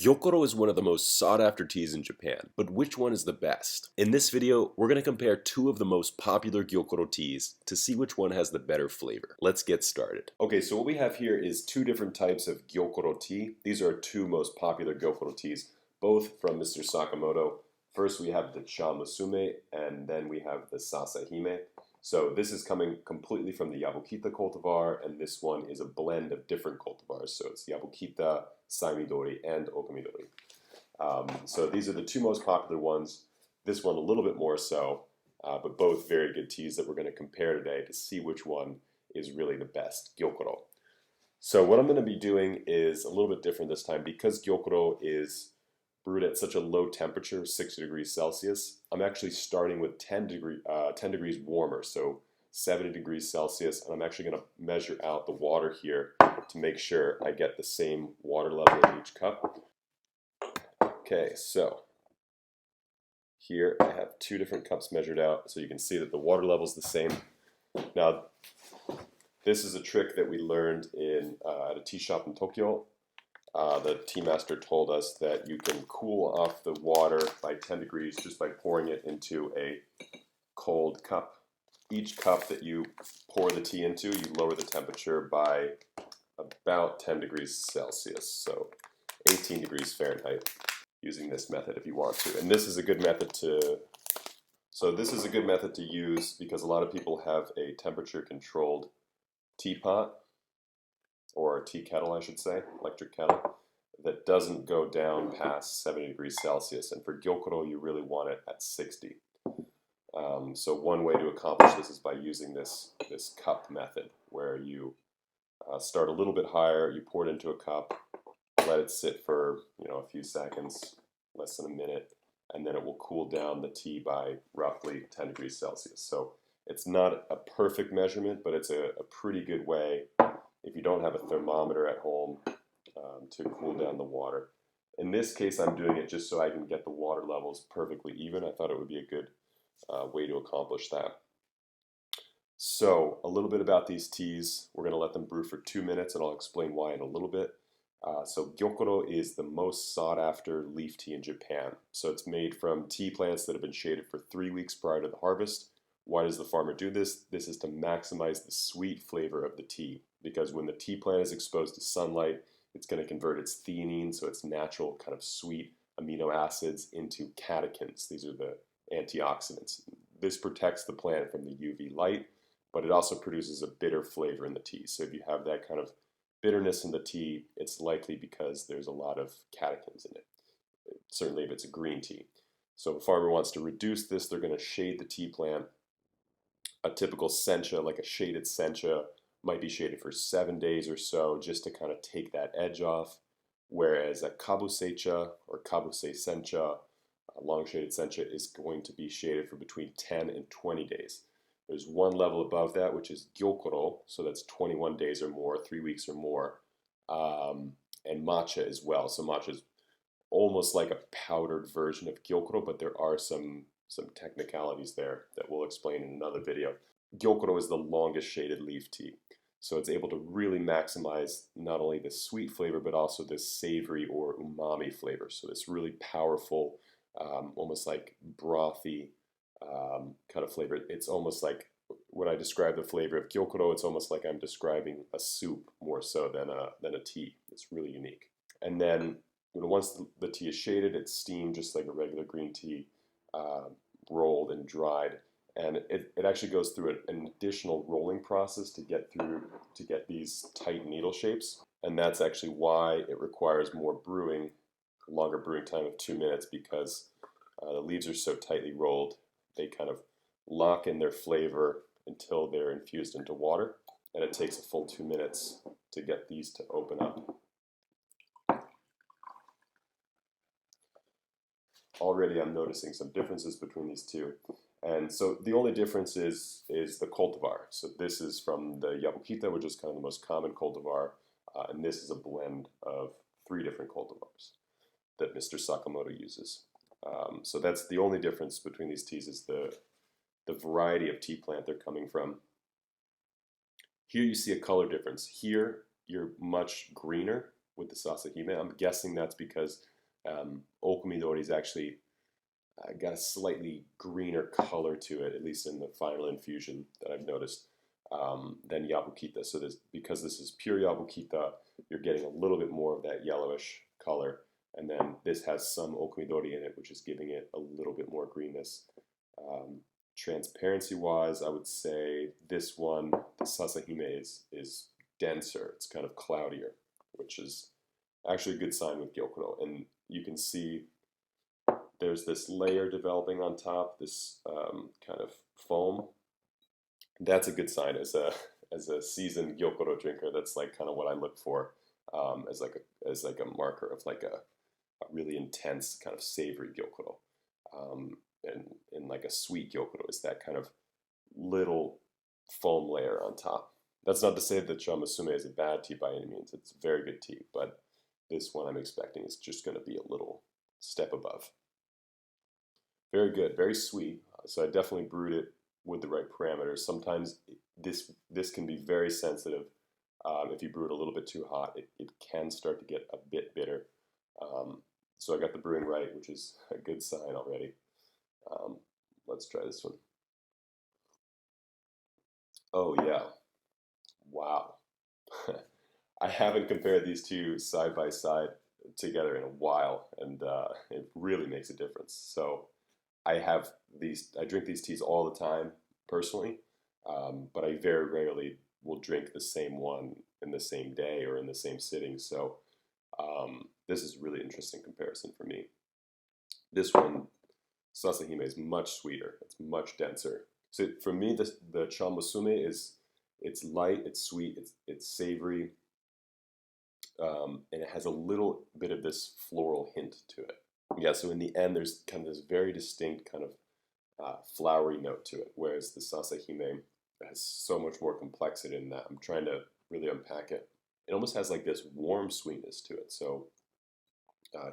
Gyokuro is one of the most sought after teas in Japan, but which one is the best? In this video, we're going to compare two of the most popular Gyokuro teas to see which one has the better flavor. Let's get started. Okay, so what we have here is two different types of Gyokuro tea. These are two most popular Gyokuro teas, both from Mr. Sakamoto. First we have the Cha Musume, and then we have the Sasahime. So this is coming completely from the Yabukita cultivar, and this one is a blend of different cultivars. So it's Yabukita, Saimidori, and Okamidori. So these are the two most popular ones. This one a little bit more so, but both very good teas that we're going to compare today to see which one is really the best, Gyokuro. So what I'm going to be doing is a little bit different this time because Gyokuro is brewed at such a low temperature, 60 degrees Celsius. I'm actually starting with 10 degrees warmer, so 70 degrees Celsius, and I'm actually going to measure out the water here to make sure I get the same water level in each cup. Okay, so here I have two different cups measured out, so you can see that the water level is the same. Now, this is a trick that we learned at a tea shop in Tokyo. The tea master told us that you can cool off the water by 10 degrees just by pouring it into a cold cup. Each cup that you pour the tea into, you lower the temperature by about 10 degrees Celsius, so 18 degrees Fahrenheit, using this method if you want to. And this is a good method to use because a lot of people have a temperature controlled teapot, or a tea kettle, I should say, electric kettle, that doesn't go down past 70 degrees Celsius. And for Gyokuro, you really want it at 60. So one way to accomplish this is by using this cup method, where you start a little bit higher, you pour it into a cup, let it sit for a few seconds, less than a minute, and then it will cool down the tea by roughly 10 degrees Celsius. So it's not a perfect measurement, but it's a pretty good way, if you don't have a thermometer at home, to cool down the water. In this case, I'm doing it just so I can get the water levels perfectly even. I thought it would be a good way to accomplish that. So a little bit about these teas. We're going to let them brew for 2 minutes, and I'll explain why in a little bit. So Gyokuro is the most sought after leaf tea in Japan. So it's made from tea plants that have been shaded for 3 weeks prior to the harvest. Why does the farmer do this? This is to maximize the sweet flavor of the tea, because when the tea plant is exposed to sunlight, it's going to convert its theanine, so its natural kind of sweet amino acids, into catechins. These are the antioxidants. This protects the plant from the UV light, but it also produces a bitter flavor in the tea. So if you have that kind of bitterness in the tea, it's likely because there's a lot of catechins in it, certainly if it's a green tea. So if a farmer wants to reduce this, they're going to shade the tea plant. A typical sencha, like a shaded sencha, might be shaded for 7 days or so just to kind of take that edge off, whereas a kabuseicha or kabusei sencha, a long shaded sencha, is going to be shaded for between 10 and 20 days. There's one level above that, which is gyokuro, so that's 21 days or more, 3 weeks or more, and matcha as well. So matcha is almost like a powdered version of gyokuro, but there are some technicalities there that we'll explain in another video. Gyokuro is the longest shaded leaf tea, so it's able to really maximize not only the sweet flavor, but also this savory or umami flavor. So this really powerful, almost like brothy kind of flavor. It's almost like, when I describe the flavor of Gyokuro, it's almost like I'm describing a soup more so than a tea. It's really unique. And then once the tea is shaded, it's steamed just like a regular green tea, rolled and dried. And it actually goes through an additional rolling process to get these tight needle shapes. And that's actually why it requires more brewing, a longer brewing time of 2 minutes, because the leaves are so tightly rolled, they kind of lock in their flavor until they're infused into water. And it takes a full 2 minutes to get these to open up. Already I'm noticing some differences between these two. And so the only difference is the cultivar. So this is from the Yabukita, which is kind of the most common cultivar, and this is a blend of 3 different cultivars that Mr. Sakamoto uses. So that's the only difference between these teas, is the variety of tea plant they're coming from. Here you see a color difference. Here you're much greener with the Sasahime. I'm guessing that's because Okumidori is actually got a slightly greener color to it, at least in the final infusion that I've noticed, than Yabukita. So because this is pure Yabukita, you're getting a little bit more of that yellowish color. And then this has some Okumidori in it, which is giving it a little bit more greenness. Transparency-wise, I would say this one, the Sasahime, is denser. It's kind of cloudier, which is actually a good sign with Gyokuro. And you can see there's this layer developing on top, this kind of foam. That's a good sign as a seasoned Gyokuro drinker. That's like kind of what I look for as like a marker of like a really intense kind of savory Gyokuro. And like a sweet Gyokuro is that kind of little foam layer on top. That's not to say that Chamasume is a bad tea by any means. It's a very good tea, but this one I'm expecting is just going to be a little step above. Very good, very sweet. So I definitely brewed it with the right parameters. Sometimes this can be very sensitive. If you brew it a little bit too hot, it can start to get a bit bitter. So I got the brewing right, which is a good sign already. Let's try this one. Oh yeah, wow. I haven't compared these two side by side together in a while, and it really makes a difference. So I drink these teas all the time personally, but I very rarely will drink the same one in the same day or in the same sitting. So this is a really interesting comparison for me. This one, Sasahime, is much sweeter. It's much denser. So for me, the Chanmusume it's light, it's sweet, it's savory, and it has a little bit of this floral hint to it. Yeah, so in the end, there's kind of this very distinct kind of flowery note to it, whereas the Sasahime has so much more complexity in that. I'm trying to really unpack it. It almost has like this warm sweetness to it. So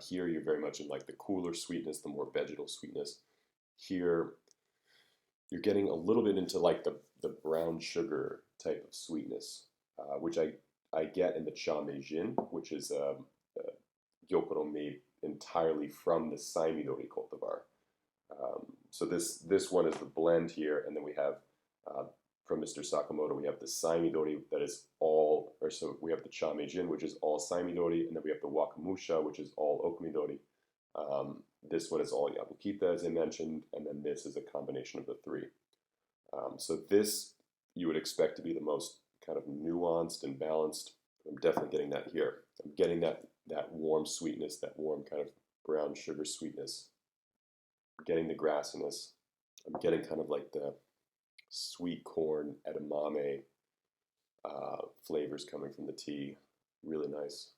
here you're very much in like the cooler sweetness, the more vegetal sweetness. Here you're getting a little bit into like the brown sugar type of sweetness, which I get in the Cha-Meijin, which is a Gyokuro made entirely from the Saimidori cultivar. So this one is the blend here, and then we have from Mr. Sakamoto, we have the Saimidori that is all, or so we have the Cha-Meijin, which is all Saimidori, and then we have the Wakamusha, which is all Okumidori. This one is all Yabukita, as I mentioned, and then this is a combination of the three. So this you would expect to be the most kind of nuanced and balanced. I'm definitely getting that here. I'm getting that warm sweetness, that warm kind of brown sugar sweetness. I'm getting the grassiness. I'm getting kind of like the sweet corn edamame flavors coming from the tea. Really nice.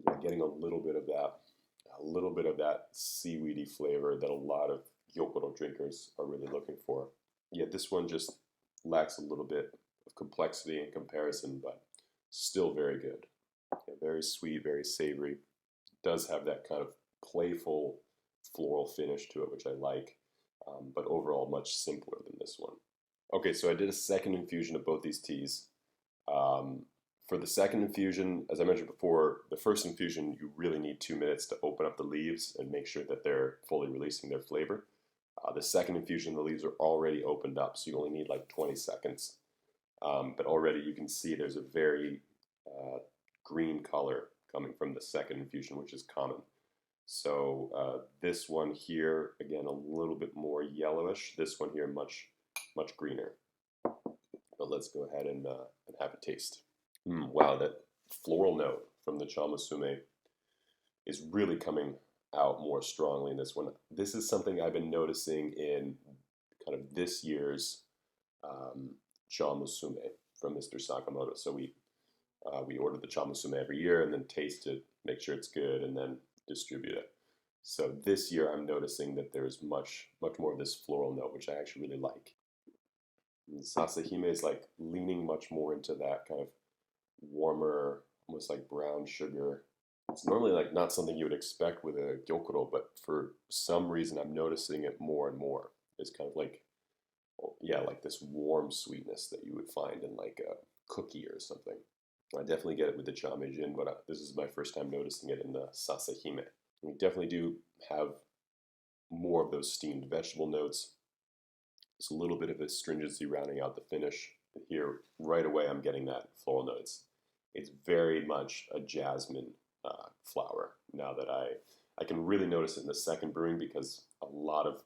I'm getting a little bit of that seaweedy flavor that a lot of Gyokuro drinkers are really looking for. Yeah, this one just lacks a little bit of complexity in comparison, but still very good. Yeah, very sweet, very savory. Does have that kind of playful floral finish to it, which I like, but overall much simpler than this one. Okay, so I did a second infusion of both these teas. For the second infusion, as I mentioned before, the first infusion, you really need 2 minutes to open up the leaves and make sure that they're fully releasing their flavor. The second infusion, the leaves are already opened up, so you only need like 20 seconds. But already you can see there's a very green color coming from the second infusion, which is common. So this one here, again, a little bit more yellowish. This one here, much greener. But let's go ahead and have a taste. Wow, that floral note from the Cha-Musume is really coming out more strongly in this one. This is something I've been noticing in kind of this year's Cha-Musume from Mr. Sakamoto. So we order the Cha-Musume every year and then taste it, make sure it's good, and then distribute it. So this year I'm noticing that there's much more of this floral note, which I actually really like. And Sasahime is like leaning much more into that kind of warmer, almost like brown sugar. It's normally like not something you would expect with a Gyokuro, but for some reason I'm noticing it more and more. It's kind of like, yeah, like this warm sweetness that you would find in like a cookie or something. I definitely get it with the Cha-Meijin, but this is my first time noticing it in the Sasahime. We definitely do have more of those steamed vegetable notes. Just a little bit of astringency rounding out the finish. Here, right away, I'm getting that floral notes. It's very much a jasmine flower. Now that I can really notice it in the second brewing because a lot of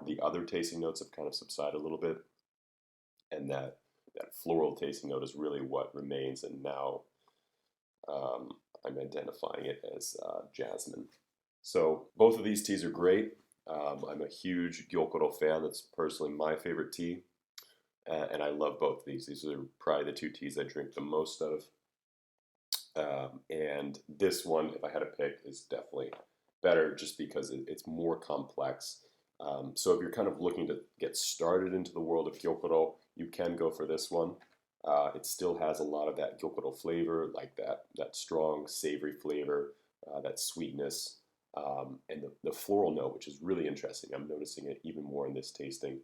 the other tasting notes have kind of subsided a little bit, and that floral tasting note is really what remains. And now I'm identifying it as jasmine. So both of these teas are great. I'm a huge Gyokuro fan. That's personally my favorite tea, and I love both of these. These are probably the two teas I drink the most of. And this one, if I had to pick, is definitely better just because it's more complex. So if you're kind of looking to get started into the world of Gyokuro, you can go for this one. It still has a lot of that Gyokuro flavor, like that strong, savory flavor, that sweetness, and the floral note, which is really interesting. I'm noticing it even more in this tasting.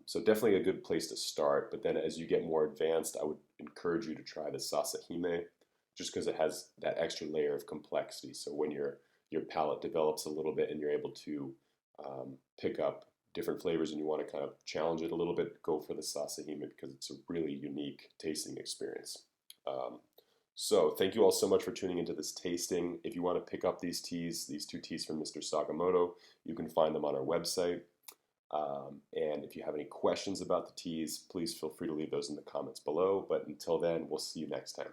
So definitely a good place to start. But then as you get more advanced, I would encourage you to try the Sasahime, just because it has that extra layer of complexity. So when your palate develops a little bit and you're able to pick up different flavors and you want to kind of challenge it a little bit, go for the Sasahime because it's a really unique tasting experience. So thank you all so much for tuning into this tasting. If you want to pick up these teas, these two teas from Mr. Sakamoto, you can find them on our website. And if you have any questions about the teas, please feel free to leave those in the comments below. But until then, we'll see you next time.